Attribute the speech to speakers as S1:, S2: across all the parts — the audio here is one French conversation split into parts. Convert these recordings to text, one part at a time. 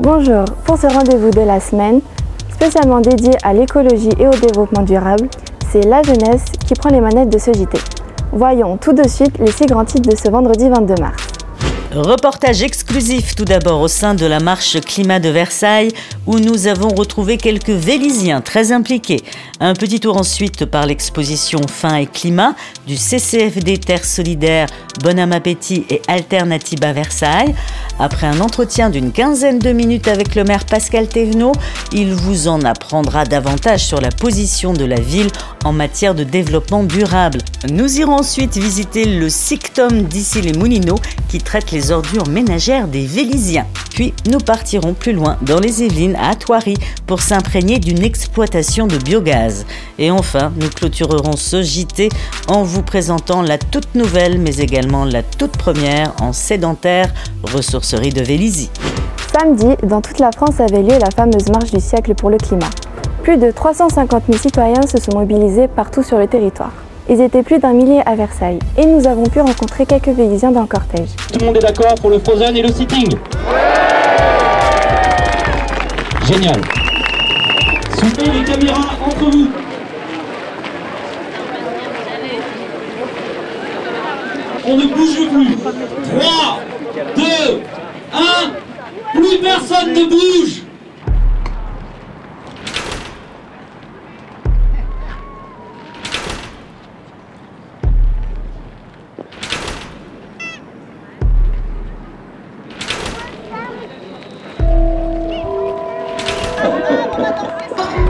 S1: Bonjour, pour ce rendez-vous de la semaine, spécialement dédié à l'écologie et au développement durable, c'est la jeunesse qui prend les manettes de ce JT. Voyons tout de suite les 6 grands titres de ce vendredi 22 mars.
S2: Reportage exclusif tout d'abord au sein de la marche climat de Versailles où nous avons retrouvé quelques Vélisiens très impliqués. Un petit tour ensuite par l'exposition Faim et Climat du CCFD Terre Solidaire, Bon Appétit et Alternativa Versailles. Après un entretien d'une quinzaine de minutes avec le maire Pascal Thévenot, il vous en apprendra davantage sur la position de la ville en matière de développement durable. Nous irons ensuite visiter le Sictom d'Issy-les-Moulineaux qui traite les ordures ménagères des Vélisiens. Puis nous partirons plus loin dans les Yvelines à Thoiry pour s'imprégner d'une exploitation de biogaz. Et enfin, nous clôturerons ce JT en vous présentant la toute nouvelle mais également la toute première en sédentaire ressourcerie de Vélizy.
S1: Samedi, dans toute la France avait lieu la fameuse marche du siècle pour le climat. Plus de 350 000 citoyens se sont mobilisés partout sur le territoire. Ils étaient plus d'1 millier à Versailles et nous avons pu rencontrer quelques Vélisiens dans le cortège.
S3: Tout le monde est d'accord pour le Frozen et le sitting? Génial. Soupez les caméras entre vous. On ne bouge plus. 3, 2, 1. Plus personne ne bouge.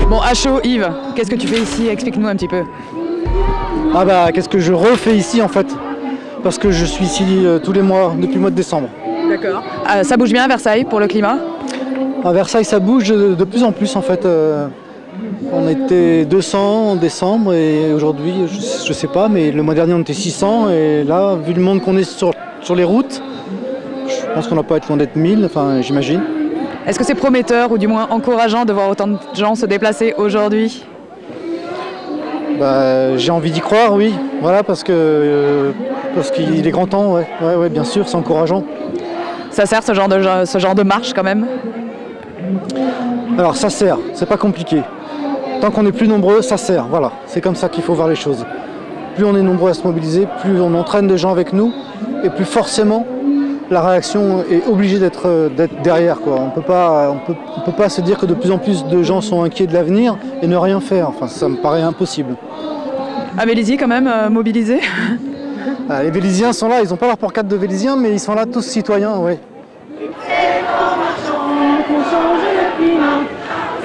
S4: Bon, à chaud, Yves, qu'est-ce que tu fais ici? Explique-nous un petit peu.
S5: Ah bah, qu'est-ce que je refais ici en fait? Parce que je suis ici tous les mois, depuis le mois de décembre.
S4: D'accord. Ça bouge bien à Versailles pour le climat?
S5: À Versailles, ça bouge de plus en plus en fait. On était 200 en décembre et aujourd'hui, je sais pas, mais le mois dernier on était 600 et là, vu le monde qu'on est sur les routes, je pense qu'on n'a pas être loin d'être 1000, enfin j'imagine.
S4: Est-ce que c'est prometteur ou du moins encourageant de voir autant de gens se déplacer aujourd'hui?
S5: Bah, j'ai envie d'y croire, oui. Voilà, parce qu'il est grand temps, ouais, bien sûr, c'est encourageant.
S4: Ça sert ce genre de marche quand même?
S5: Alors ça sert, c'est pas compliqué. Tant qu'on est plus nombreux, ça sert, voilà. C'est comme ça qu'il faut voir les choses. Plus on est nombreux à se mobiliser, plus on entraîne des gens avec nous, et plus forcément la réaction est obligée d'être derrière, quoi. On peut pas se dire que de plus en plus de gens sont inquiets de l'avenir et ne rien faire. Enfin, ça me paraît impossible.
S4: À Vélizy quand même, mobilisés?
S5: Les Vélisiens sont là, ils n'ont pas leur pour-quatre de Vélysiens, mais ils sont là tous citoyens, oui.
S6: C'est en marchant qu'on change le climat.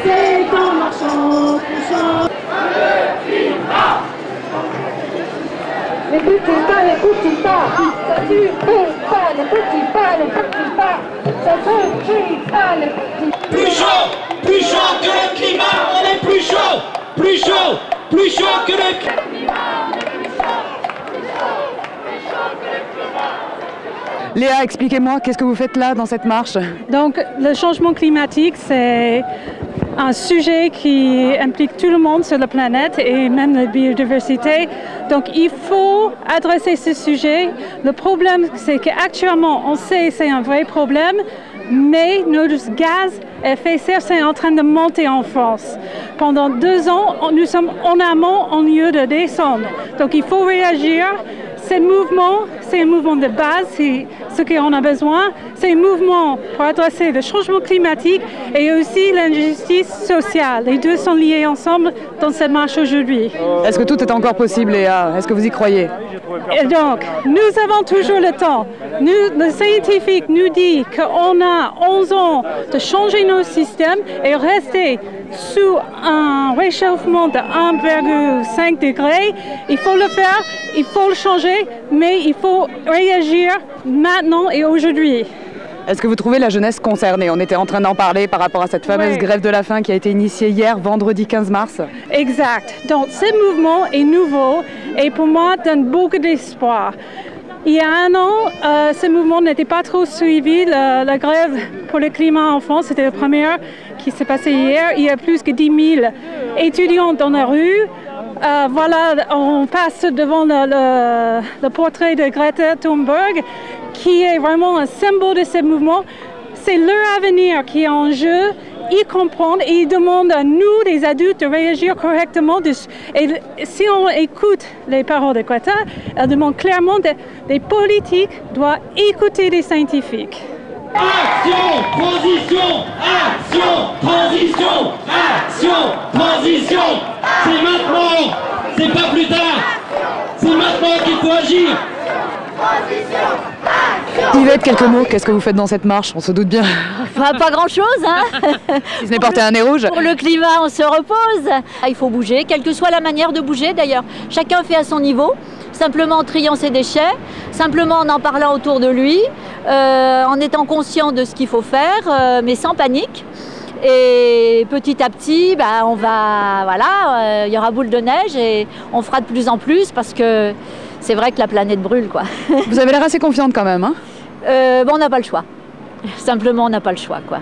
S6: C'est en marchant qu'on change le climat. Les petits pas, ça suffit pas, les petits pas, ça suffit pas, les petits pas.
S3: Plus chaud que le climat, on est plus chaud que le climat.
S4: Léa, expliquez-moi, qu'est-ce que vous faites là dans cette marche?
S7: Donc, le changement climatique, c'est un sujet qui implique tout le monde sur la planète et même la biodiversité. Donc, il faut adresser ce sujet. Le problème, c'est qu'actuellement, on sait que c'est un vrai problème, mais nos gaz à effet de serre, c'est en train de monter en France. Pendant 2 ans, nous sommes en amont au lieu de descendre. Donc, il faut réagir. Ces mouvements, c'est un mouvement de base, c'est ce qu'on a besoin. C'est un mouvement pour adresser le changement climatique et aussi l'injustice sociale. Les deux sont liés ensemble dans cette marche aujourd'hui.
S4: Est-ce que tout est encore possible, Léa? Est-ce que vous y croyez?
S7: Et donc, nous avons toujours le temps. Le scientifique nous dit qu'on a 11 ans de changer nos systèmes et rester sous un réchauffement de 1,5 degré. Il faut le faire, il faut le changer, mais il faut réagir maintenant et aujourd'hui.
S4: Est-ce que vous trouvez la jeunesse concernée? On était en train d'en parler par rapport à cette fameuse grève de la faim qui a été initiée hier, vendredi 15 mars.
S7: Exact. Donc, ce mouvement est nouveau et pour moi donne beaucoup d'espoir. Il y a 1 an, ce mouvement n'était pas trop suivi. La grève pour le climat en France, c'était la première qui s'est passée hier. Il y a plus que 10 000 étudiants dans la rue. Voilà, on passe devant le portrait de Greta Thunberg, qui est vraiment un symbole de ce mouvement. c'est leur avenir qui est en jeu. Ils comprennent et ils demandent à nous, les adultes, de réagir correctement. Et si on écoute les paroles de Greta, elle demande clairement que les politiques doivent écouter les scientifiques.
S3: Action, transition, action, transition, action, transition. C'est maintenant, c'est pas plus tard. C'est maintenant qu'il faut agir.
S4: Yvette, quelques mots, qu'est-ce que vous faites dans cette marche? On se doute bien.
S8: Enfin, pas grand-chose, hein.
S4: Si ce n'est porter un nez rouge.
S8: Pour le climat, on se repose. Il faut bouger, quelle que soit la manière de bouger d'ailleurs. Chacun fait à son niveau, simplement en triant ses déchets, simplement en parlant autour de lui, en étant conscient de ce qu'il faut faire, mais sans panique. Et petit à petit, on va, voilà, il y aura boule de neige et on fera de plus en plus parce que c'est vrai que la planète brûle, quoi.
S4: Vous avez l'air assez confiante quand même, hein?
S8: On n'a pas le choix. Simplement, on n'a pas le choix, quoi.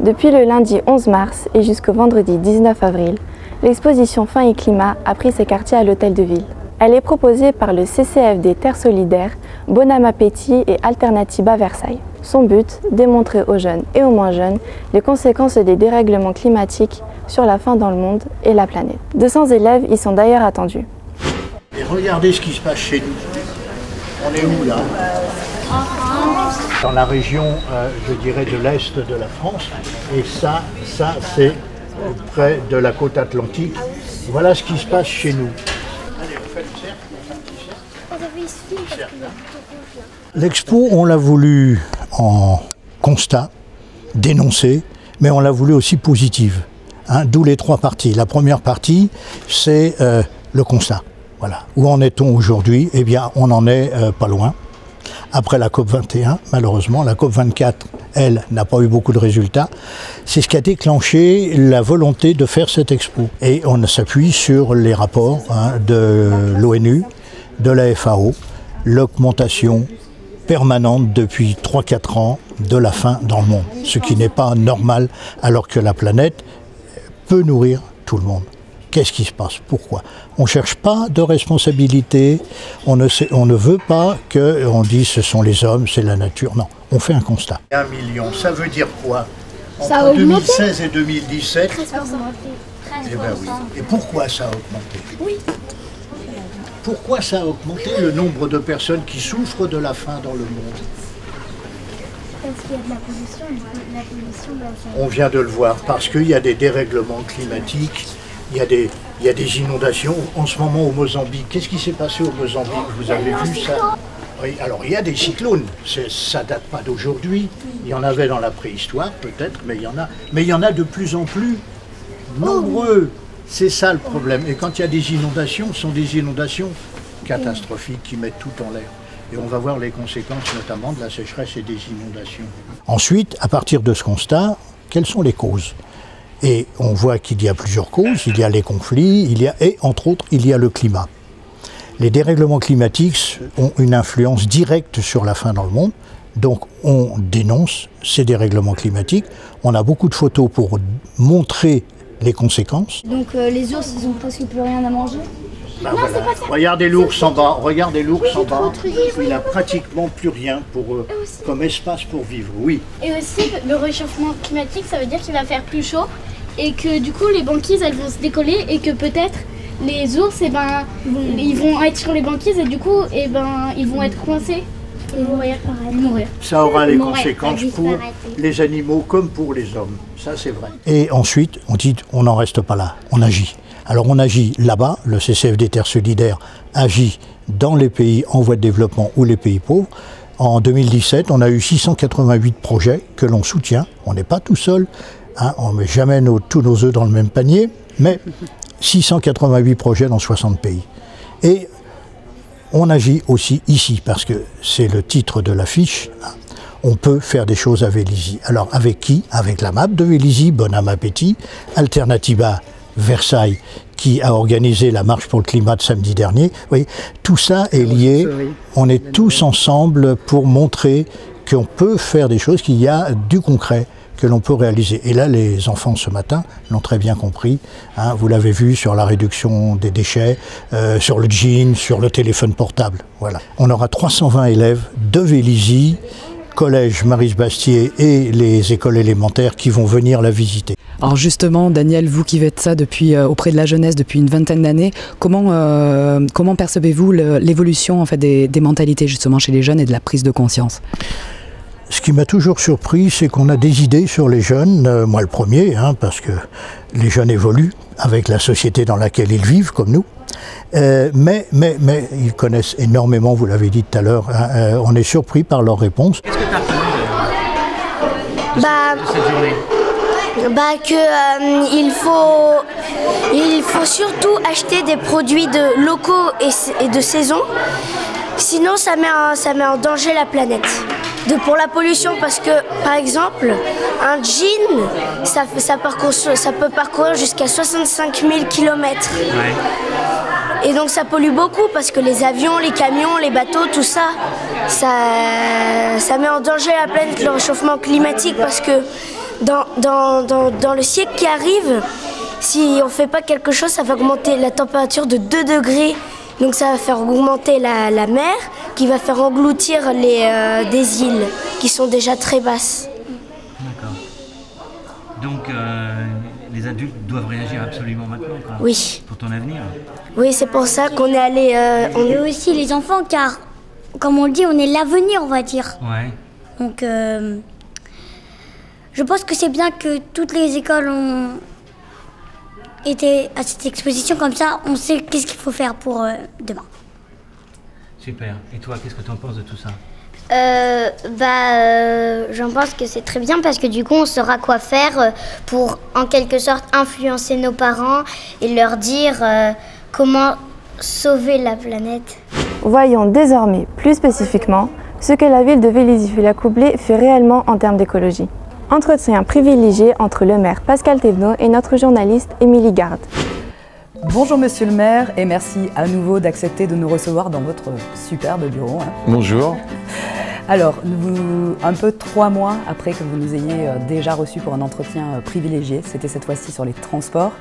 S1: Depuis le lundi 11 mars et jusqu'au vendredi 19 avril, l'exposition Faim et Climat a pris ses quartiers à l'Hôtel de Ville. Elle est proposée par le CCFD Terre Solidaire, Bonhomme Appétit et Alternativa Versailles. Son but, démontrer aux jeunes et aux moins jeunes les conséquences des dérèglements climatiques sur la faim dans le monde et la planète. 200 élèves y sont d'ailleurs attendus.
S9: Et regardez ce qui se passe chez nous. On est où là? Dans la région, je dirais, de l'Est de la France. Et ça c'est près de la côte atlantique. Voilà ce qui se passe chez nous. Allez, on fait le cercle. L'expo, on l'a voulu en constat, dénoncé, mais on l'a voulu aussi positive. Hein, d'où les trois parties. La première partie, c'est le constat. Voilà. Où en est-on aujourd'hui? Eh bien, on n'en est pas loin. Après la COP21, malheureusement, la COP24, elle, n'a pas eu beaucoup de résultats. C'est ce qui a déclenché la volonté de faire cette expo. Et on s'appuie sur les rapports de l'ONU, de la FAO, l'augmentation permanente depuis 3-4 ans de la faim dans le monde. Ce qui n'est pas normal alors que la planète peut nourrir tout le monde. Qu'est-ce qui se passe? Pourquoi? On ne cherche pas de responsabilité, on ne veut pas qu'on dise ce sont les hommes, c'est la nature. Non, on fait un constat. 1 million, ça veut dire quoi? Entre 2016 et 2017, 13%. Eh ben oui. Et pourquoi ça a augmenté? Oui. Pourquoi ça a augmenté le nombre de personnes qui souffrent de la faim dans le monde?
S10: Parce qu'il y a de la pollution.
S9: On vient de le voir, parce qu'il y a des dérèglements climatiques. Il y a des inondations en ce moment au Mozambique. Qu'est-ce qui s'est passé au Mozambique? Vous avez vu ça? Oui, alors il y a des cyclones. Ça date pas d'aujourd'hui. Il y en avait dans la préhistoire peut-être, mais il y en a. Mais il y en a de plus en plus nombreux. C'est ça le problème. Et quand il y a des inondations, ce sont des inondations catastrophiques qui mettent tout en l'air. Et on va voir les conséquences notamment de la sécheresse et des inondations. Ensuite, à partir de ce constat, quelles sont les causes? Et on voit qu'il y a plusieurs causes, il y a les conflits, et entre autres, il y a le climat. Les dérèglements climatiques ont une influence directe sur la faim dans le monde, donc on dénonce ces dérèglements climatiques. On a beaucoup de photos pour montrer les conséquences.
S10: Donc les ours, ils ont presque plus rien à manger?
S9: Ben non, voilà. Regardez l'ours en bas, regardez l'ours en bas, il n'a pratiquement plus rien comme espace pour vivre, oui.
S10: Et aussi, le réchauffement climatique, ça veut dire qu'il va faire plus chaud et que du coup, les banquises, elles vont se décoller et que peut-être les ours, ils vont être sur les banquises et du coup, ils vont être coincés et mourir.
S9: Ça aura des conséquences pour les animaux comme pour les hommes, ça c'est vrai. Et ensuite, on dit, on n'en reste pas là, on agit. Alors on agit là-bas, le CCFD Terre Solidaire agit dans les pays en voie de développement ou les pays pauvres. En 2017, on a eu 688 projets que l'on soutient. On n'est pas tout seul, hein, on ne met jamais tous nos œufs dans le même panier, mais 688 projets dans 60 pays. Et on agit aussi ici, parce que c'est le titre de l'affiche. Hein. On peut faire des choses à Vélizy. Alors avec qui? Avec la MAP de Vélizy, Bonhomme Appétit, Alternativa Versailles, qui a organisé la marche pour le climat de samedi dernier. Oui, tout ça est lié. On est tous ensemble pour montrer qu'on peut faire des choses, qu'il y a du concret que l'on peut réaliser. Et là, les enfants ce matin l'ont très bien compris. Hein, vous l'avez vu sur la réduction des déchets, sur le jean, sur le téléphone portable. Voilà. On aura 320 élèves de Vélizy collège Maryse-Bastier et les écoles élémentaires qui vont venir la visiter.
S11: Alors justement, Daniel, vous qui faites ça auprès de la jeunesse depuis une vingtaine d'années, comment percevez-vous l'évolution en fait, des mentalités justement chez les jeunes et de la prise de conscience?
S9: Ce qui m'a toujours surpris, c'est qu'on a des idées sur les jeunes, moi le premier, parce que les jeunes évoluent avec la société dans laquelle ils vivent, comme nous. Mais ils connaissent énormément, vous l'avez dit tout à l'heure, on est surpris par leurs réponses.
S3: Qu'est-ce que tu as retenu de cette journée?
S12: Il faut surtout acheter des produits locaux et de saison, sinon ça met en danger la planète. Pour la pollution, parce que par exemple un jean ça peut parcourir jusqu'à 65 000 km. Et donc ça pollue beaucoup parce que les avions, les camions, les bateaux, tout ça met en danger la planète, le réchauffement climatique, parce que dans le siècle qui arrive, si on ne fait pas quelque chose, ça va augmenter la température de 2 degrés. Donc ça va faire augmenter la mer, qui va faire engloutir des îles qui sont déjà très basses.
S3: D'accord. Donc les adultes doivent réagir absolument maintenant, quoi.
S12: Oui.
S3: Pour ton avenir.
S12: Oui, c'est pour ça qu'on est allé...
S13: Et aussi les enfants, car comme on le dit, on est l'avenir, on va dire.
S3: Ouais.
S13: Donc je pense que c'est bien que toutes les écoles ont été à cette exposition, comme ça on sait qu'est-ce qu'il faut faire pour demain.
S3: Super. Et toi, qu'est-ce que tu en penses de tout ça?
S13: J'en pense que c'est très bien, parce que du coup on saura quoi faire pour en quelque sorte influencer nos parents et leur dire comment sauver la planète.
S1: Voyons désormais plus spécifiquement ce que la ville de Vélizy-Villacoublay fait réellement en termes d'écologie. Entretien privilégié entre le maire Pascal Thévenot et notre journaliste Émilie Garde.
S11: Bonjour Monsieur le maire, et merci à nouveau d'accepter de nous recevoir dans votre superbe bureau.
S14: Bonjour.
S11: Alors, un peu 3 mois après que vous nous ayez déjà reçus pour un entretien privilégié, c'était cette fois-ci sur les transports.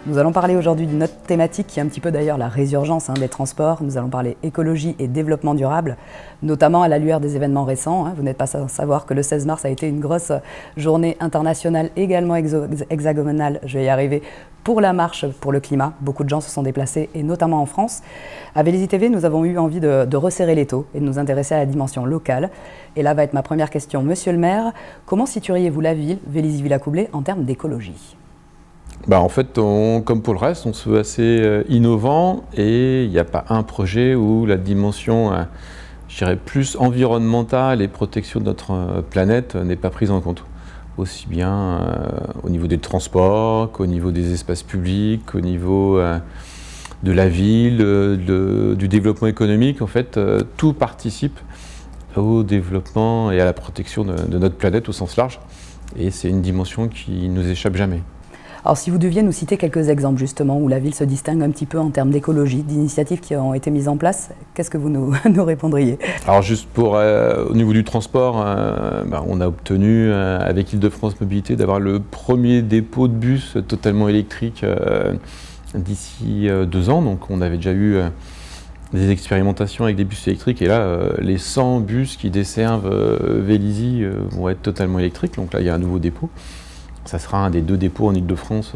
S11: Nous allons parler aujourd'hui d'une autre thématique qui est un petit peu d'ailleurs la résurgence des transports. Nous allons parler écologie et développement durable, notamment à la lueur des événements récents. Vous n'êtes pas sans savoir que le 16 mars a été une grosse journée internationale, également hexagonale, je vais y arriver, pour la marche pour le climat. Beaucoup de gens se sont déplacés, et notamment en France. À Vélizy TV, nous avons eu envie de resserrer l'étau et de nous intéresser à la dimension locale. Et là va être ma première question. Monsieur le maire, comment situeriez-vous la ville, Vélizy-Villacoublay, en termes d'écologie?
S14: En fait, comme pour le reste, on se veut assez innovant, et il n'y a pas un projet où la dimension, je dirais, plus environnementale et protection de notre planète n'est pas prise en compte. Aussi bien au niveau des transports qu'au niveau des espaces publics, qu'au niveau de la ville, du développement économique. En fait, tout participe au développement et à la protection de notre planète au sens large. Et c'est une dimension qui nous échappe jamais.
S11: Alors si vous deviez nous citer quelques exemples justement où la ville se distingue un petit peu en termes d'écologie, d'initiatives qui ont été mises en place, qu'est-ce que vous nous répondriez? Alors
S14: juste au niveau du transport, on a obtenu avec Île-de-France Mobilité d'avoir le premier dépôt de bus totalement électrique d'ici 2 ans. Donc on avait déjà eu des expérimentations avec des bus électriques, et là les 100 bus qui desservent Vélizy vont être totalement électriques. Donc là il y a un nouveau dépôt. Ça sera un des 2 dépôts en Île-de-France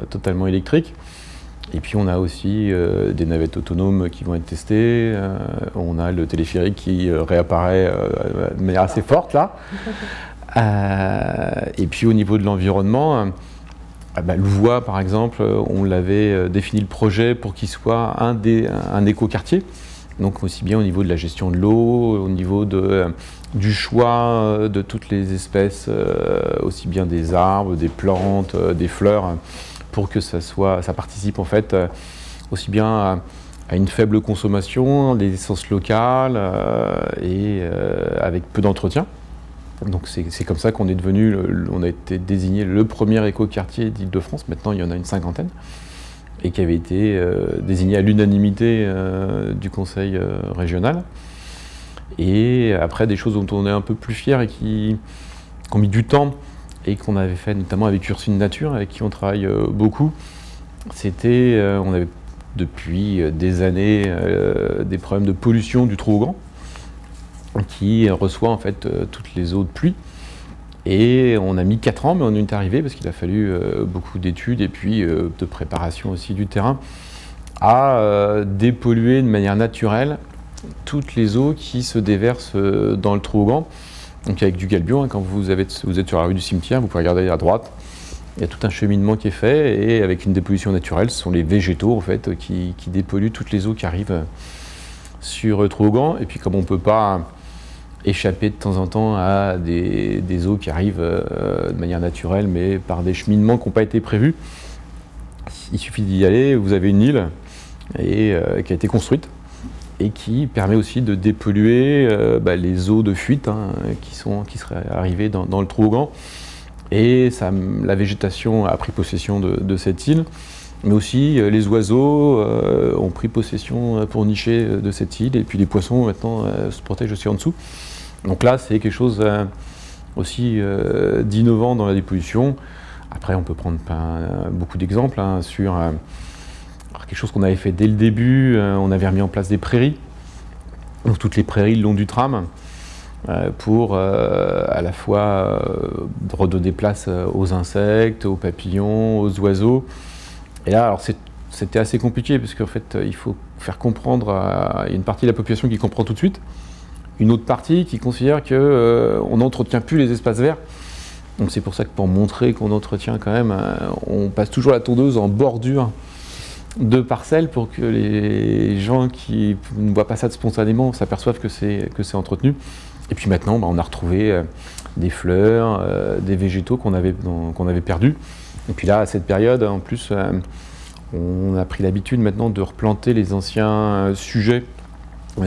S14: totalement électrique. Et puis on a aussi des navettes autonomes qui vont être testées. On a le téléphérique qui réapparaît de manière assez forte là. Et puis au niveau de l'environnement, Louvois par exemple, on l'avait défini le projet pour qu'il soit un écoquartier. Donc aussi bien au niveau de la gestion de l'eau, au niveau du choix de toutes les espèces, aussi bien des arbres, des plantes, des fleurs, pour que ça participe en fait aussi bien à une faible consommation, des essences locales et avec peu d'entretien. Donc c'est comme ça qu'on est devenu, on a été désigné le premier écoquartier d'Île-de-France. Maintenant il y en a une 50aine. Et qui avait été désigné à l'unanimité du conseil régional. Et après, des choses dont on est un peu plus fiers et qui ont mis du temps, et qu'on avait fait notamment avec Ursine Nature, avec qui on travaille beaucoup, c'était, on avait depuis des années des problèmes de pollution du Trou-au-Grand. qui reçoit en fait toutes les eaux de pluie. Et on a mis 4 ans, mais on est arrivé parce qu'il a fallu beaucoup d'études et puis de préparation aussi du terrain à dépolluer de manière naturelle toutes les eaux qui se déversent dans le Trou-Augan. Donc avec du Galbion, quand vous êtes sur la rue du Cimetière, vous pouvez regarder à droite, il y a tout un cheminement qui est fait et avec une dépollution naturelle, ce sont les végétaux en fait qui dépolluent toutes les eaux qui arrivent sur le Trou-Augan. Et puis comme on ne peut pas échapper de temps en temps à des eaux qui arrivent de manière naturelle, mais par des cheminements qui n'ont pas été prévus. Il suffit d'y aller, vous avez une île qui a été construite et qui permet aussi de dépolluer les eaux de fuite qui seraient arrivées dans le Trou-Augan. Et la végétation a pris possession de cette île, mais aussi les oiseaux ont pris possession pour nicher de cette île, et puis les poissons maintenant se protègent aussi en dessous. Donc là, c'est quelque chose aussi d'innovant dans la dépollution. Après, on peut prendre beaucoup d'exemples sur quelque chose qu'on avait fait dès le début. On avait remis en place des prairies, donc toutes les prairies le long du tram, pour à la fois redonner place aux insectes, aux papillons, aux oiseaux. Et là, alors c'était assez compliqué, parce qu'en fait, il faut faire comprendre, il y a une partie de la population qui comprend tout de suite, une autre partie qui considère qu'on n'entretient plus les espaces verts. Donc c'est pour ça que pour montrer qu'on entretient quand même, on passe toujours la tondeuse en bordure de parcelles pour que les gens qui ne voient pas ça spontanément s'aperçoivent que c'est entretenu. Et puis maintenant, on a retrouvé des fleurs, des végétaux qu'on avait perdus. Et puis là, à cette période, en plus, on a pris l'habitude maintenant de replanter les anciens sujets,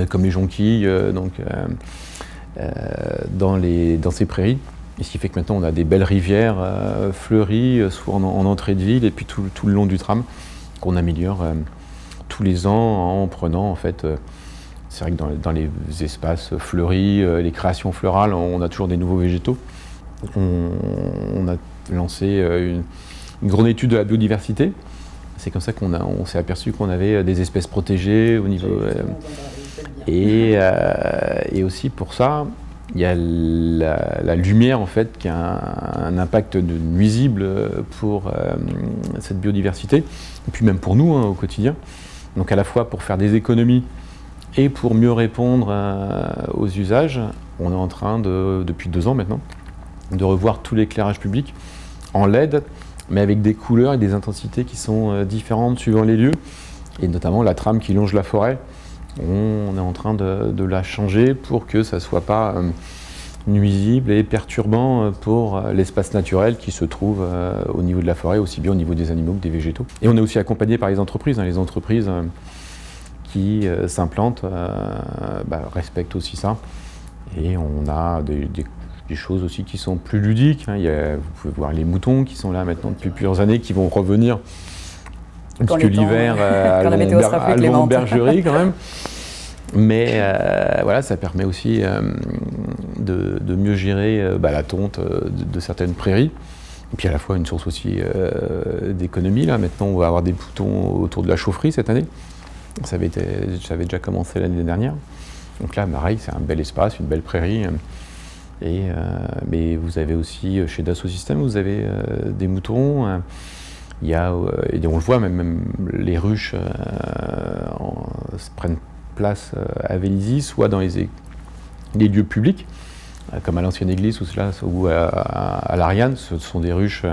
S14: comme les jonquilles, dans ces prairies. Et ce qui fait que maintenant, on a des belles rivières fleuries, soit en entrée de ville, et puis tout le long du tram, qu'on améliore tous les ans en prenant, en fait, c'est vrai que dans les espaces fleuris, les créations fleurales, on a toujours des nouveaux végétaux. On a lancé une grande étude de la biodiversité. C'est comme ça qu'on s'est aperçu qu'on avait des espèces protégées au niveau... et aussi pour ça, il y a la lumière en fait qui a un impact nuisible pour cette biodiversité, et puis même pour nous au quotidien. Donc à la fois pour faire des économies et pour mieux répondre aux usages, on est en train depuis 2 ans maintenant, de revoir tout l'éclairage public en LED, mais avec des couleurs et des intensités qui sont différentes suivant les lieux, et notamment la trame qui longe la forêt. On est en train de la changer pour que ça ne soit pas nuisible et perturbant pour l'espace naturel qui se trouve au niveau de la forêt, aussi bien au niveau des animaux que des végétaux. Et on est aussi accompagné par les entreprises qui s'implantent, respectent aussi ça. Et on a des choses aussi qui sont plus ludiques. Vous pouvez voir les moutons qui sont là maintenant depuis plusieurs années, qui vont revenir puisque l'hiver à Lyon-Bergerie quand même. Mais voilà, ça permet aussi de mieux gérer la tonte de certaines prairies. Et puis à la fois une source aussi d'économie. Là, maintenant, on va avoir des boutons autour de la chaufferie cette année. Ça avait déjà commencé l'année dernière. Donc là, pareil, c'est un bel espace, une belle prairie. Mais vous avez aussi, chez Dassault Systèmes, vous avez des moutons. Il y a, et on le voit, même les ruches prennent place à Vélizy, soit dans les lieux publics, comme à l'ancienne église ou à l'Ariane. Ce sont des ruches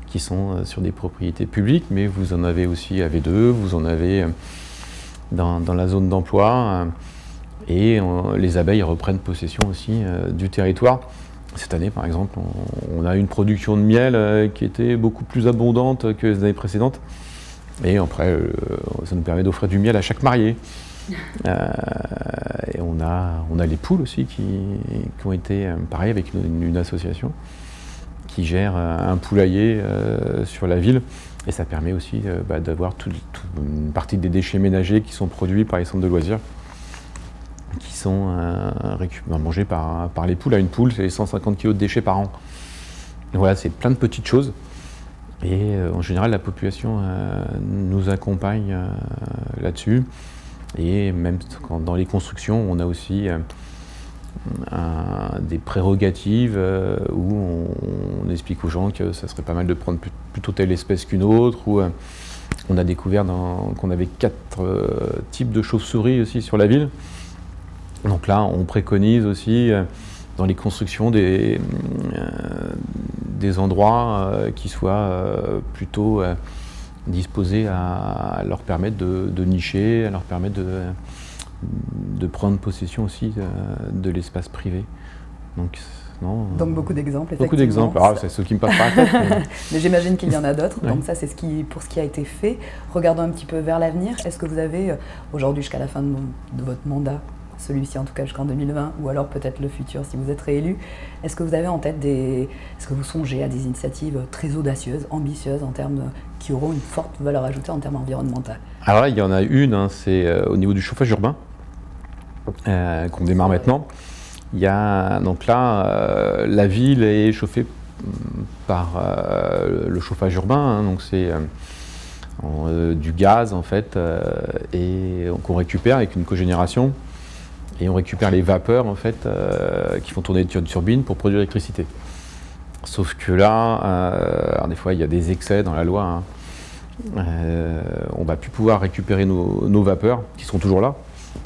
S14: qui sont sur des propriétés publiques, mais vous en avez aussi à V2, vous en avez dans la zone d'emploi, et les abeilles reprennent possession aussi du territoire. Cette année, par exemple, on a une production de miel qui était beaucoup plus abondante que les années précédentes. Et après, ça nous permet d'offrir du miel à chaque mariée. Et on a les poules aussi qui ont été, pareil, avec une association qui gère un poulailler sur la ville. Et ça permet aussi d'avoir une partie des déchets ménagers qui sont produits par les centres de loisirs, qui sont mangés par les poules. À une poule, c'est 150 kg de déchets par an. Et voilà, c'est plein de petites choses. Et en général, la population nous accompagne là-dessus. Et même dans les constructions, on a aussi des prérogatives où on explique aux gens que ça serait pas mal de prendre plutôt telle espèce qu'une autre, ou on a découvert qu'on avait 4 types de chauves-souris aussi sur la ville. Donc là, on préconise aussi dans les constructions des endroits qui soient plutôt disposés à leur permettre de nicher, à leur permettre de prendre possession aussi de l'espace privé. Donc
S11: beaucoup d'exemples,
S14: Beaucoup d'exemples. C'est ce qui me passe par la tête.
S11: Mais j'imagine qu'il y en a d'autres.
S14: Ouais.
S11: Donc ça, c'est pour ce qui a été fait. Regardons un petit peu vers l'avenir. Est-ce que vous avez, aujourd'hui jusqu'à la fin de votre mandat, celui-ci en tout cas jusqu'en 2020, ou alors peut-être le futur si vous êtes réélu, est-ce que vous avez en tête est-ce que vous songez à des initiatives très audacieuses, ambitieuses, qui auront une forte valeur ajoutée en termes environnementaux?
S14: Alors là, il y en a une, c'est au niveau du chauffage urbain, qu'on démarre maintenant. Il y a, donc là, la ville est chauffée par le chauffage urbain, donc c'est du gaz en fait, et qu'on récupère avec une cogénération. Et on récupère les vapeurs en fait qui font tourner une turbine pour produire l'électricité. Sauf que là, alors des fois il y a des excès dans la loi. On ne va plus pouvoir récupérer nos vapeurs, qui sont toujours là,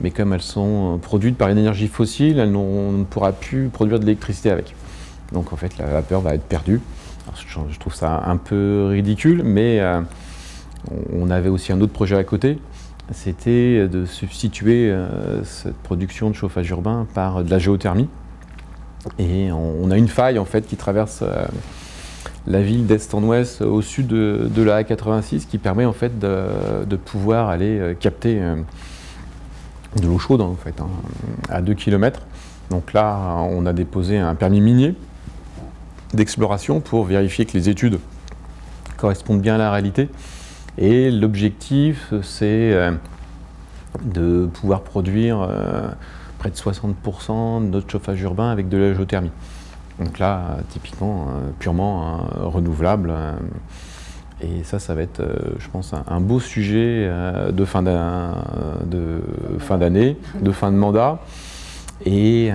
S14: mais comme elles sont produites par une énergie fossile, on ne pourra plus produire de l'électricité avec. Donc en fait la vapeur va être perdue. Alors, je trouve ça un peu ridicule, mais on avait aussi un autre projet à côté. C'était de substituer cette production de chauffage urbain par de la géothermie. Et on a une faille en fait qui traverse la ville d'est en ouest au sud de la A86 qui permet en fait de pouvoir aller capter de l'eau chaude en fait, à 2 km. Donc là, on a déposé un permis minier d'exploration pour vérifier que les études correspondent bien à la réalité. Et l'objectif, c'est de pouvoir produire près de 60% de notre chauffage urbain avec de la géothermie. Donc là, typiquement, purement renouvelable. Et ça va être, je pense, un beau sujet de fin d'année, de fin de mandat, et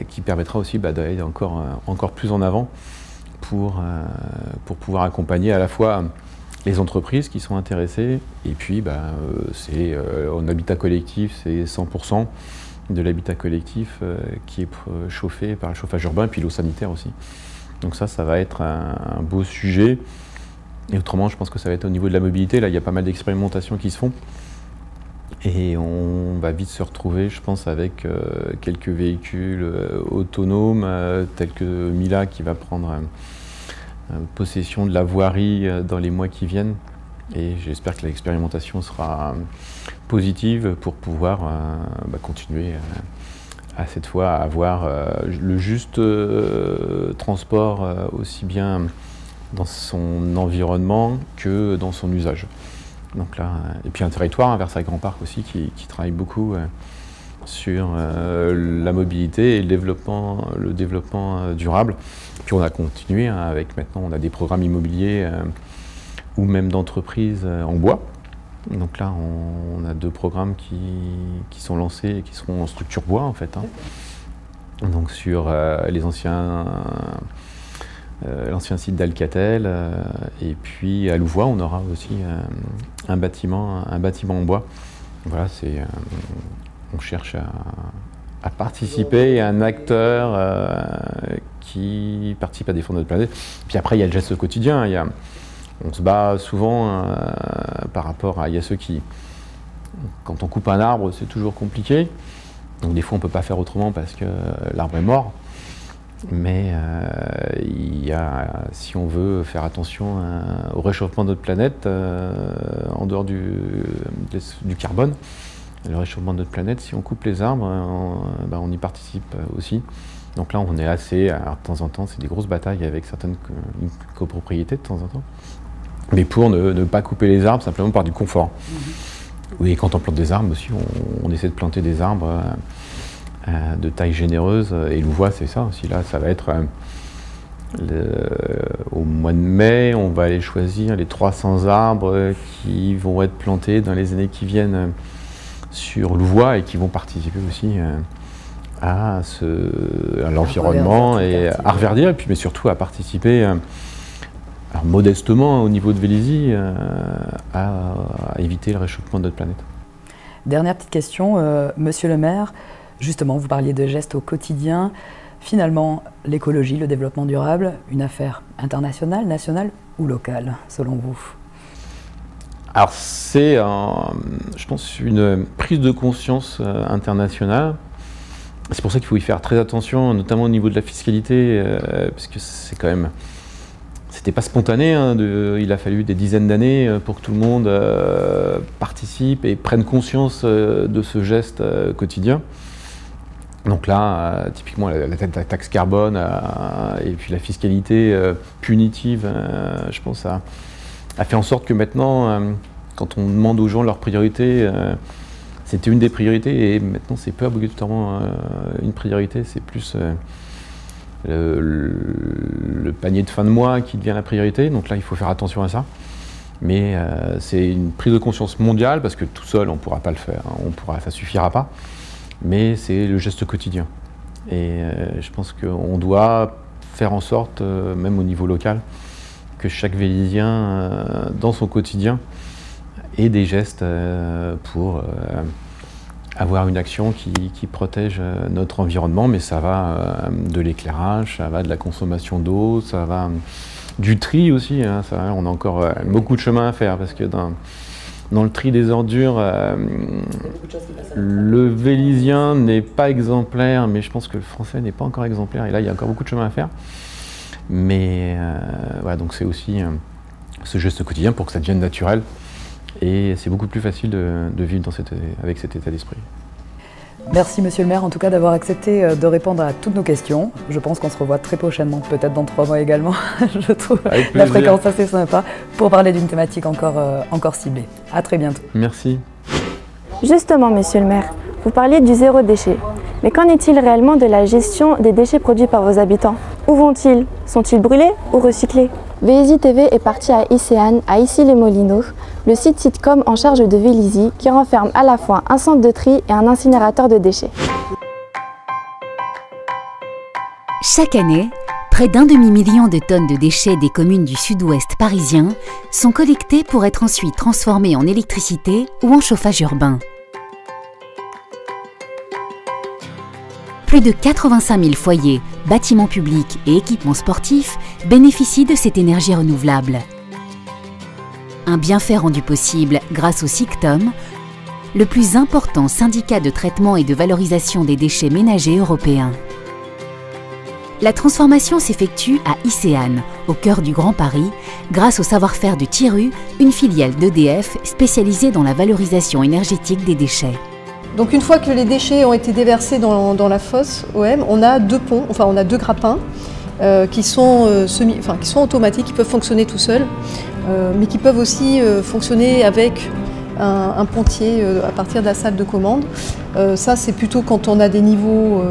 S14: qui permettra aussi d'aller encore plus en avant pour pouvoir accompagner à la fois les entreprises qui sont intéressées, et puis en habitat collectif, c'est 100% de l'habitat collectif qui est chauffé par le chauffage urbain, et puis l'eau sanitaire aussi. Donc ça va être un beau sujet. Et autrement, je pense que ça va être au niveau de la mobilité. Là, il y a pas mal d'expérimentations qui se font. Et on va vite se retrouver, je pense, avec quelques véhicules autonomes, tels que Mila qui va prendre possession de la voirie dans les mois qui viennent. Et j'espère que l'expérimentation sera positive pour pouvoir continuer à cette fois à avoir le juste transport aussi bien dans son environnement que dans son usage. Donc là, et puis un territoire, Versailles Grand Parc aussi, qui travaille beaucoup sur la mobilité et le développement durable. Puis on a continué avec maintenant, on a des programmes immobiliers ou même d'entreprises en bois. Donc là, on a 2 programmes qui sont lancés et qui seront en structure bois en fait. Donc sur les anciens l'ancien site d'Alcatel, et puis à Louvois, on aura aussi un bâtiment en bois. Voilà, on cherche à participer à un acteur qui participe à défendre notre planète. Puis après, il y a le geste quotidien. On se bat souvent par rapport à... Il y a ceux qui... Quand on coupe un arbre, c'est toujours compliqué. Donc des fois, on ne peut pas faire autrement parce que l'arbre est mort. Mais si on veut faire attention au réchauffement de notre planète, en dehors du carbone, le réchauffement de notre planète, si on coupe les arbres, on y participe aussi. Donc là, on est assez, alors de temps en temps, c'est des grosses batailles avec certaines copropriétés de temps en temps, mais pour ne pas couper les arbres simplement par du confort. Oui, quand on plante des arbres aussi, on essaie de planter des arbres de taille généreuse, et Louvois c'est ça aussi. Là ça va être au mois de mai, on va aller choisir les 300 arbres qui vont être plantés dans les années qui viennent sur Louvois et qui vont participer aussi à l'environnement et à reverdir, et puis, mais surtout à participer alors modestement au niveau de Vélizy à éviter le réchauffement de notre planète.
S11: Dernière petite question, Monsieur le maire, justement vous parliez de gestes au quotidien. Finalement, l'écologie, le développement durable, une affaire internationale, nationale ou locale, selon vous?
S14: Alors c'est, je pense, une prise de conscience internationale. C'est pour ça qu'il faut y faire très attention, notamment au niveau de la fiscalité, parce que c'est quand même... C'était pas spontané, hein, il a fallu des dizaines d'années pour que tout le monde participe et prenne conscience de ce geste quotidien. Donc là, typiquement, la taxe carbone et puis la fiscalité punitive, je pense, a fait en sorte que maintenant, quand on demande aux gens leurs priorités, c'était une des priorités, et maintenant c'est pas obligatoirement une priorité, c'est plus le panier de fin de mois qui devient la priorité. Donc là, il faut faire attention à ça. Mais c'est une prise de conscience mondiale, parce que tout seul, on ne pourra pas le faire, hein, ça ne suffira pas. Mais c'est le geste quotidien. Et je pense qu'on doit faire en sorte, même au niveau local, que chaque Vélizien, dans son quotidien, ait des gestes pour avoir une action qui protège notre environnement. Mais ça va de l'éclairage, ça va de la consommation d'eau, ça va du tri aussi. Hein, on a encore beaucoup de chemin à faire, parce que dans le tri des ordures, le Vélizien n'est pas exemplaire, mais je pense que le français n'est pas encore exemplaire. Et là, il y a encore beaucoup de chemin à faire. Mais voilà, donc c'est aussi ce geste quotidien pour que ça devienne naturel. Et c'est beaucoup plus facile de vivre avec cet état d'esprit.
S11: Merci Monsieur le maire, en tout cas, d'avoir accepté de répondre à toutes nos questions. Je pense qu'on se revoit très prochainement, peut-être dans 3 mois également. Je trouve la fréquence assez sympa pour parler d'une thématique encore ciblée. À très bientôt.
S14: Merci.
S1: Justement, Monsieur le maire, vous parliez du zéro déchet. Mais qu'en est-il réellement de la gestion des déchets produits par vos habitants? Où vont-ils? Sont-ils brûlés ou recyclés? Vélizy TV est parti à Icéane, à Issy-les-Moulineaux, le site sitcom en charge de Vélizy, qui renferme à la fois un centre de tri et un incinérateur de déchets.
S15: Chaque année, près d'1 demi-million de tonnes de déchets des communes du sud-ouest parisien sont collectées pour être ensuite transformées en électricité ou en chauffage urbain. Plus de 85 000 foyers, bâtiments publics et équipements sportifs bénéficient de cette énergie renouvelable. Un bienfait rendu possible grâce au SICTOM, le plus important syndicat de traitement et de valorisation des déchets ménagers européens. La transformation s'effectue à Icéane, au cœur du Grand Paris, grâce au savoir-faire de Thiru, une filiale d'EDF spécialisée dans la valorisation énergétique des déchets.
S16: Donc une fois que les déchets ont été déversés dans la fosse OM, on a 2 ponts, enfin on a 2 grappins qui sont automatiques, qui peuvent fonctionner tout seuls, mais qui peuvent aussi fonctionner avec un pontier à partir de la salle de commande. Ça c'est plutôt quand on a des niveaux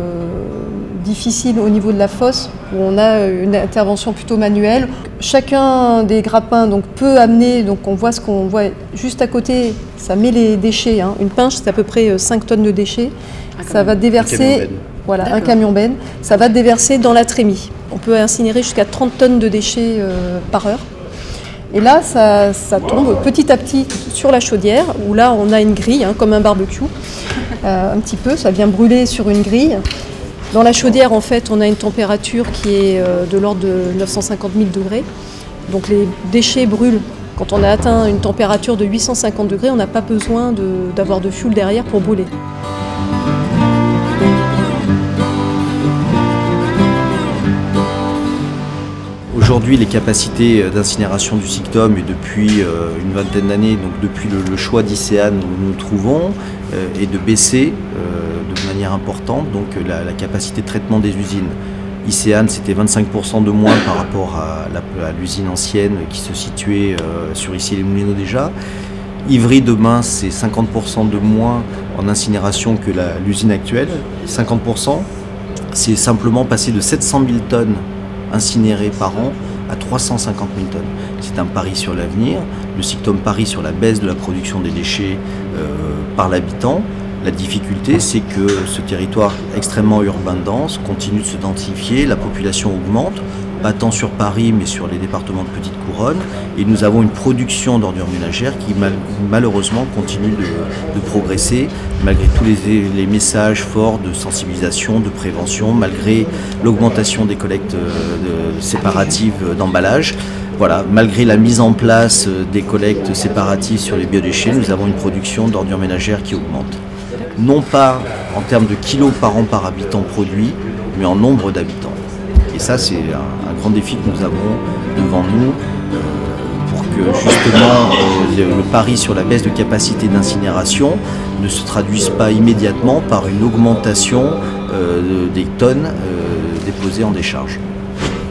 S16: difficiles au niveau de la fosse, où on a une intervention plutôt manuelle. Chacun des grappins donc, peut amener, donc on voit ce qu'on voit juste à côté, ça met les déchets, hein. Une pinche c'est à peu près 5 tonnes de déchets, ça va déverser, voilà, un camion benne, ça va déverser dans la trémie. On peut incinérer jusqu'à 30 tonnes de déchets par heure. Et là, ça tombe petit à petit sur la chaudière, où là on a une grille, hein, comme un barbecue, un petit peu, ça vient brûler sur une grille. Dans la chaudière, en fait, on a une température qui est de l'ordre de 950 000 degrés. Donc les déchets brûlent. Quand on a atteint une température de 850 degrés, on n'a pas besoin d'avoir de fioul derrière pour brûler.
S17: Aujourd'hui, les capacités d'incinération du SICTOM, et depuis une vingtaine d'années, donc depuis le choix d'Icéane où nous nous trouvons, est de baisser de manière importante donc la capacité de traitement des usines. Icéane, c'était 25% de moins par rapport à l'usine ancienne qui se situait sur Issy-les-Moulineaux déjà. Ivry, demain, c'est 50% de moins en incinération que l'usine actuelle. 50%, c'est simplement passer de 700 000 tonnes incinérées par an à 350 000 tonnes. C'est un pari sur l'avenir. Le SICTOM parie sur la baisse de la production des déchets par l'habitant. La difficulté, c'est que ce territoire extrêmement urbain dense continue de se densifier, la population augmente, pas tant sur Paris mais sur les départements de Petite Couronne, et nous avons une production d'ordures ménagères qui malheureusement continue de progresser, malgré tous les messages forts de sensibilisation, de prévention, malgré l'augmentation des collectes séparatives d'emballage. Voilà, malgré la mise en place des collectes séparatives sur les biodéchets, nous avons une production d'ordures ménagères qui augmente. Non pas en termes de kilos par an par habitant produit, mais en nombre d'habitants. Et ça, c'est un grand défi que nous avons devant nous pour que justement le pari sur la baisse de capacité d'incinération ne se traduise pas immédiatement par une augmentation des tonnes déposées en décharge.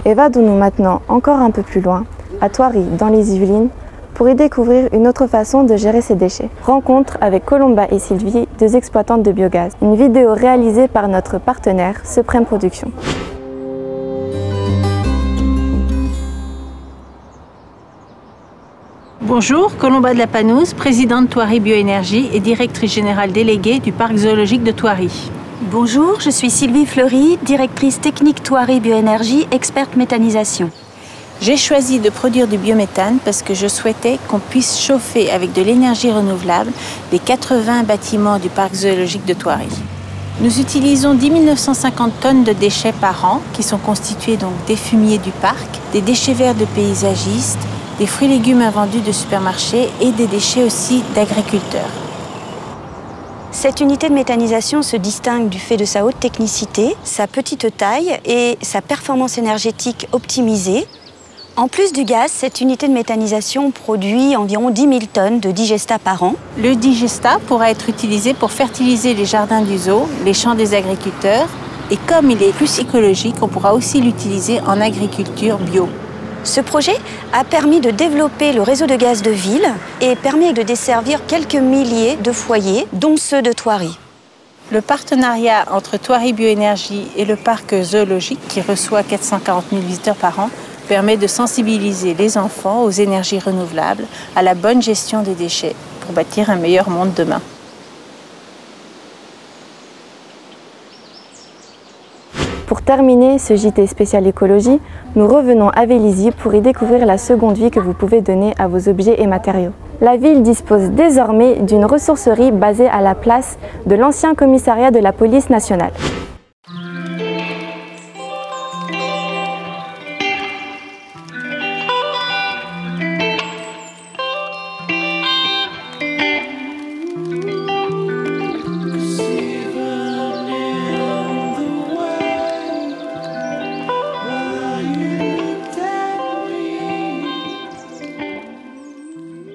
S1: Évadons-nous maintenant encore un peu plus loin, à Thoiry, dans les Yvelines, pour y découvrir une autre façon de gérer ces déchets. Rencontre avec Colomba et Sylvie, deux exploitantes de biogaz. Une vidéo réalisée par notre partenaire, Suprême Production.
S18: Bonjour, Colomba de la Panouse, présidente Thoiry Bioénergie et directrice générale déléguée du parc zoologique de Thoiry.
S19: Bonjour, je suis Sylvie Fleury, directrice technique Thoiry Bioénergie, experte méthanisation.
S18: J'ai choisi de produire du biométhane parce que je souhaitais qu'on puisse chauffer avec de l'énergie renouvelable les 80 bâtiments du parc zoologique de Thoiry. Nous utilisons 10 950 tonnes de déchets par an qui sont constitués donc des fumiers du parc, des déchets verts de paysagistes, des fruits et légumes invendus de supermarchés et des déchets aussi d'agriculteurs.
S19: Cette unité de méthanisation se distingue du fait de sa haute technicité, sa petite taille et sa performance énergétique optimisée. En plus du gaz, cette unité de méthanisation produit environ 10 000 tonnes de digestat par an.
S18: Le digestat pourra être utilisé pour fertiliser les jardins du zoo, les champs des agriculteurs, et comme il est plus écologique, on pourra aussi l'utiliser en agriculture bio.
S19: Ce projet a permis de développer le réseau de gaz de ville et permis de desservir quelques milliers de foyers, dont ceux de Thoiry.
S18: Le partenariat entre Thoiry Bioénergie et le parc zoologique, qui reçoit 440 000 visiteurs par an, permet de sensibiliser les enfants aux énergies renouvelables, à la bonne gestion des déchets, pour bâtir un meilleur monde demain.
S1: Pour terminer ce JT spécial écologie, nous revenons à Vélizy pour y découvrir la seconde vie que vous pouvez donner à vos objets et matériaux. La ville dispose désormais d'une ressourcerie basée à la place de l'ancien commissariat de la police nationale.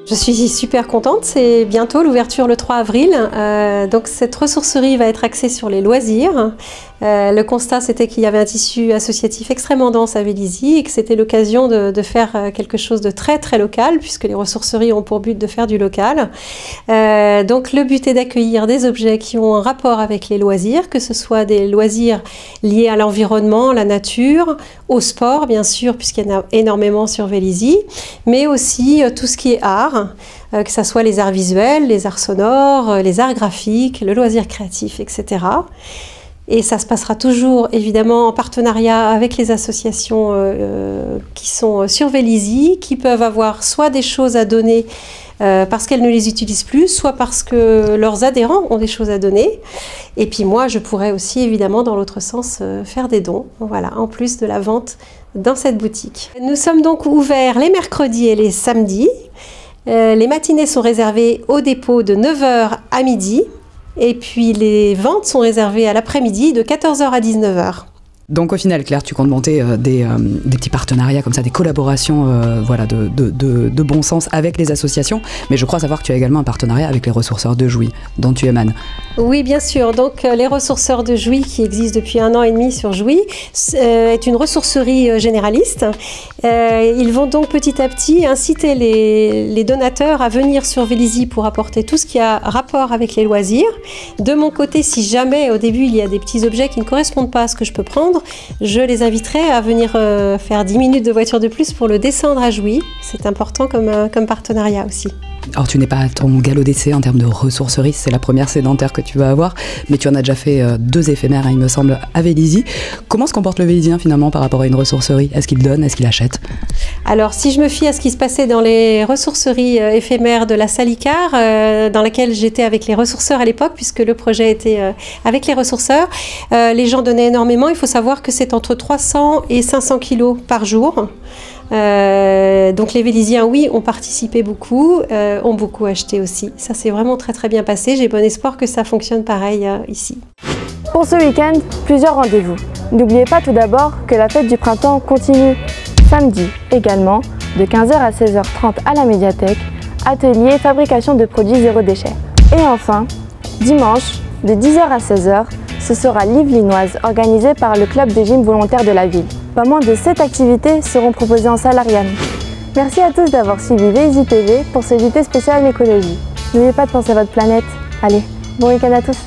S16: Je suis super contente, c'est bientôt l'ouverture le 3 avril. Donc cette ressourcerie va être axée sur les loisirs. Le constat, c'était qu'il y avait un tissu associatif extrêmement dense à Vélizy et que c'était l'occasion de faire quelque chose de très très local, puisque les ressourceries ont pour but de faire du local. Donc le but est d'accueillir des objets qui ont un rapport avec les loisirs, que ce soit des loisirs liés à l'environnement, la nature, au sport bien sûr, puisqu'il y en a énormément sur Vélizy, mais aussi tout ce qui est art, que ce soit les arts visuels, les arts sonores, les arts graphiques, le loisir créatif, etc. Et ça se passera toujours évidemment en partenariat avec les associations qui sont sur Vélizy, qui peuvent avoir soit des choses à donner parce qu'elles ne les utilisent plus, soit parce que leurs adhérents ont des choses à donner. Et puis moi, je pourrais aussi évidemment dans l'autre sens faire des dons, voilà, en plus de la vente dans cette boutique. Nous sommes donc ouverts les mercredis et les samedis. Les matinées sont réservées au dépôt de 9h à midi. Et puis les ventes sont réservées à l'après-midi de 14h à 19h.
S11: Donc au final, Claire, tu comptes monter des petits partenariats comme ça, des collaborations voilà, de bon sens avec les associations. Mais je crois savoir que tu as également un partenariat avec les ressourceurs de Jouy, dont tu émanes.
S16: Oui, bien sûr. Donc les ressourceurs de Jouy, qui existent depuis 1 an et demi sur Jouy, est une ressourcerie généraliste. Ils vont donc petit à petit inciter les donateurs à venir sur Vélizy pour apporter tout ce qui a rapport avec les loisirs. De mon côté, si jamais au début il y a des petits objets qui ne correspondent pas à ce que je peux prendre,
S20: descendre, je les inviterai à venir faire 10 minutes de voiture de plus pour le descendre à Jouy. C'est important comme partenariat aussi.
S11: Alors tu n'es pas à ton galop d'essai en termes de ressourcerie, c'est la première sédentaire que tu vas avoir, mais tu en as déjà fait 2 éphémères, il me semble, à Vélizy. Comment se comporte le Vélizien finalement par rapport à une ressourcerie? Est-ce qu'il donne, est-ce qu'il achète?
S20: Alors si je me fie à ce qui se passait dans les ressourceries éphémères de la Salicar, dans laquelle j'étais avec les ressourceurs à l'époque, puisque le projet était avec les ressourceurs, les gens donnaient énormément. Il faut savoir que c'est entre 300 et 500 kilos par jour. Donc les Véliziens, oui, ont participé beaucoup, ont beaucoup acheté aussi. Ça s'est vraiment très très bien passé. J'ai bon espoir que ça fonctionne pareil ici.
S1: Pour ce week-end, plusieurs rendez-vous. N'oubliez pas tout d'abord que la fête du printemps continue. Samedi également, de 15h à 16h30 à la médiathèque, atelier fabrication de produits zéro déchet. Et enfin, dimanche, de 10h à 16h, ce sera l'Yvelinoise organisée par le club de gym volontaire de la ville. Pas moins de 7 activités seront proposées en salariat. Merci à tous d'avoir suivi VSI TV pour ce JT spécial écologie. N'oubliez pas de penser à votre planète. Allez, bon week-end à tous.